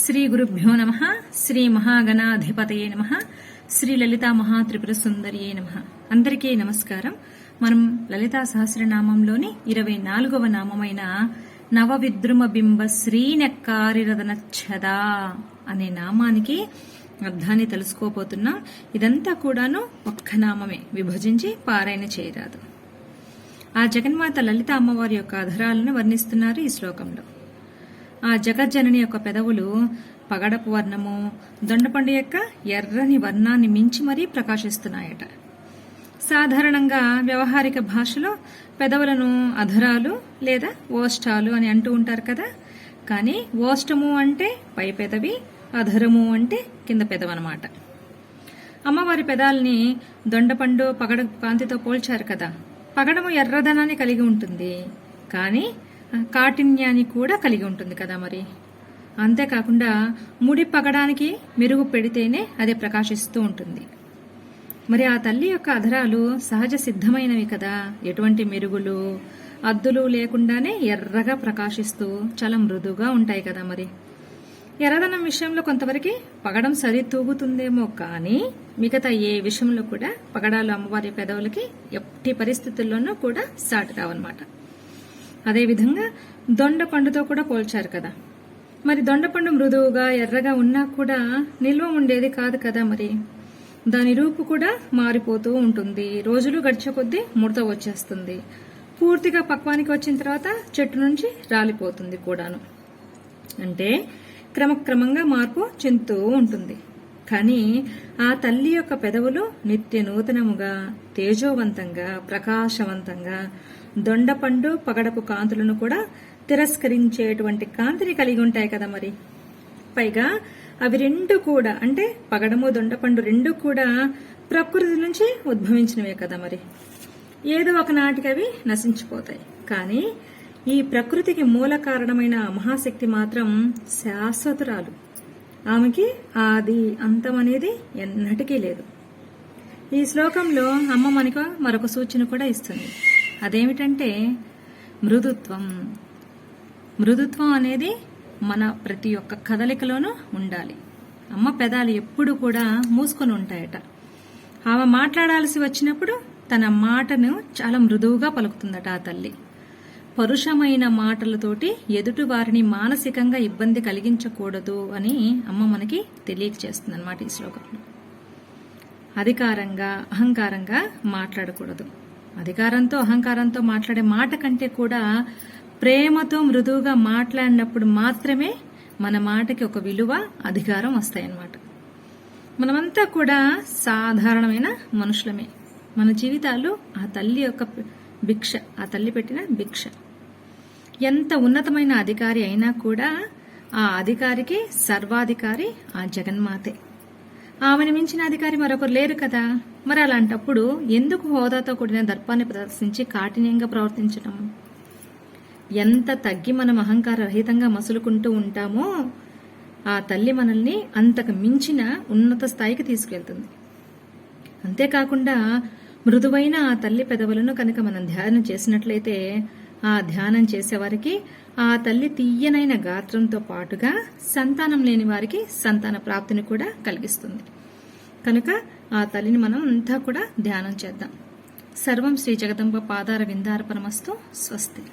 శ్రీ గురుభ్యో నమః. శ్రీ మహాగణాధిపతయే నమః. శ్రీ లలితా మహాత్రిపుర సుందరియే నమః. అందరికీ నమస్కారం. మనం లలితా సహస్రనామంలోని 24వ నామమైన నవవిద్రుమ బింబ శ్రీనెక్కారిరదనచ్చదా అనే నామానికి అర్థాన్ని తెలుసుకోబోతున్నాం. ఇదంతా కూడాను ఒక్క నామమే, విభజించి పారాయణ చేయరాదు. ఆ జగన్మాత లలిత అమ్మవారి యొక్క అధరాలను వర్ణిస్తున్నారు ఈ శ్లోకంలో. ఆ జగజ్జనని యొక్క పెదవులు పగడపు వర్ణము, దొండపండు యొక్క ఎర్రని వర్ణాన్ని మించి మరీ ప్రకాశిస్తున్నాయట. సాధారణంగా వ్యవహారిక భాషలో పెదవులను అధరాలు లేదా ఓష్టాలు అని అంటూ ఉంటారు కదా. కానీ ఓష్టము అంటే పై పెదవి, అధరము అంటే కింద పెదవన్నమాట. అమ్మవారి పెదాలని దొండపండు పగడపు కాంతితో పోల్చారు కదా. పగడము ఎర్రదనాన్ని కలిగి ఉంటుంది, కానీ కాఠిన్యాన్ని కూడా కలిగి ఉంటుంది కదా. మరి అంతేకాకుండా ముడి పగడానికి మెరుగు పెడితేనే అది ప్రకాశిస్తూ ఉంటుంది. మరి ఆ తల్లి యొక్క అధరాలు సహజ సిద్ధమైనవి కదా. ఎటువంటి మెరుగులు అద్దులు లేకుండానే ఎర్రగా ప్రకాశిస్తూ చాలా మృదువుగా ఉంటాయి కదా. మరి ఎర్రదనం విషయంలో కొంతవరకు పగడం సరితూగుతుందేమో, కానీ మిగతా ఏ విషయంలో కూడా పగడాలు అమ్మవారి పెదవులకి ఎట్టి పరిస్థితుల్లోనూ కూడా సాటి రావన్నమాట. అదేవిధంగా దొండపండుతో కూడా పోల్చారు కదా. మరి దొండపండు మృదువుగా ఎర్రగా ఉన్నా కూడా నిల్వ ఉండేది కాదు కదా. మరి దాని రూపు కూడా మారిపోతూ ఉంటుంది. రోజులు గడిచే కొద్దీ ముడత వచ్చేస్తుంది. పూర్తిగా పక్వానికి వచ్చిన తర్వాత చెట్టు నుంచి రాలిపోతుంది కూడాను. అంటే క్రమక్రమంగా మార్పు చెందుతూ ఉంటుంది. కానీ ఆ తల్లి యొక్క పెదవులు నిత్య నూతనముగా, తేజోవంతంగా, ప్రకాశవంతంగా, దొండపండు పగడపు కాంతులను కూడా తిరస్కరించేటువంటి కాంతిని కలిగి ఉంటాయి కదా. మరి పైగా అవి రెండు కూడా, అంటే పగడము దొండపండు రెండు కూడా ప్రకృతి నుంచి ఉద్భవించినవే కదా. మరి ఏదో ఒక నాటికి అవి నశించిపోతాయి. కానీ ఈ ప్రకృతికి మూల కారణమైన మహాశక్తి మాత్రం శాశ్వతురాలు. ఆమెకి ఆది అంతం అనేది ఎన్నటికీ లేదు. ఈ శ్లోకంలో అమ్మ మనకు మరొక సూచన కూడా ఇస్తుంది. అదేమిటంటే మృదుత్వం. మృదుత్వం అనేది మన ప్రతి ఒక్క కదలికలోనూ ఉండాలి. అమ్మ పెదాలు ఎప్పుడు కూడా మూసుకొని ఉంటాయట. ఆమె మాట్లాడాల్సి వచ్చినప్పుడు తన మాటను చాలా మృదువుగా పలుకుతుందట ఆ తల్లి. పరుషమైన మాటలతోటి ఎదుటి వారిని మానసికంగా ఇబ్బంది కలిగించకూడదు అని అమ్మ మనకి తెలియజేస్తుంది అన్నమాట ఈ శ్లోకంలో. అధికారంగా, అహంకారంగా మాట్లాడకూడదు. అధికారంతో, అహంకారంతో మాట్లాడే మాట కంటే కూడా ప్రేమతో మృదువుగా మాట్లాడినప్పుడు మాత్రమే మన మాటకి ఒక విలువ, అధికారం వస్తాయన్నమాట. మనమంతా కూడా సాధారణమైన మనుషులమే. మన జీవితాలు ఆ తల్లి యొక్క భిక్ష, ఆ తల్లి పెట్టిన భిక్ష. ఎంత ఉన్నతమైన అధికారి అయినా కూడా ఆ అధికారికి సర్వాధికారి ఆ జగన్మాతే. ఆమెను మించిన అధికారి మరొకరు లేరు కదా. మరి అలాంటప్పుడు ఎందుకు హోదాతో కూడిన దర్పాన్ని ప్రదర్శించి కాఠిన్యంగా ప్రవర్తించటం? ఎంత తగ్గి మనం అహంకార రహితంగా మసులుకుంటూ ఉంటామో ఆ తల్లి మనల్ని అంతకు మించిన ఉన్నత స్థాయికి తీసుకెళ్తుంది. అంతేకాకుండా మృదువైన ఆ తల్లి పెదవులను కనుక మనం ధ్యానం చేసినట్లయితే ఆ ధ్యానం చేసేవారికి ఆ తల్లి తీయనైన గాత్రంతో పాటుగా సంతానం లేని వారికి సంతాన ప్రాప్తిని కూడా కలిగిస్తుంది. కనుక ఆ తల్లిని మనం అంతా కూడా ధ్యానం చేద్దాం. సర్వం శ్రీ జగదంబ పాదార విందార్పణమస్తు. స్వస్తి.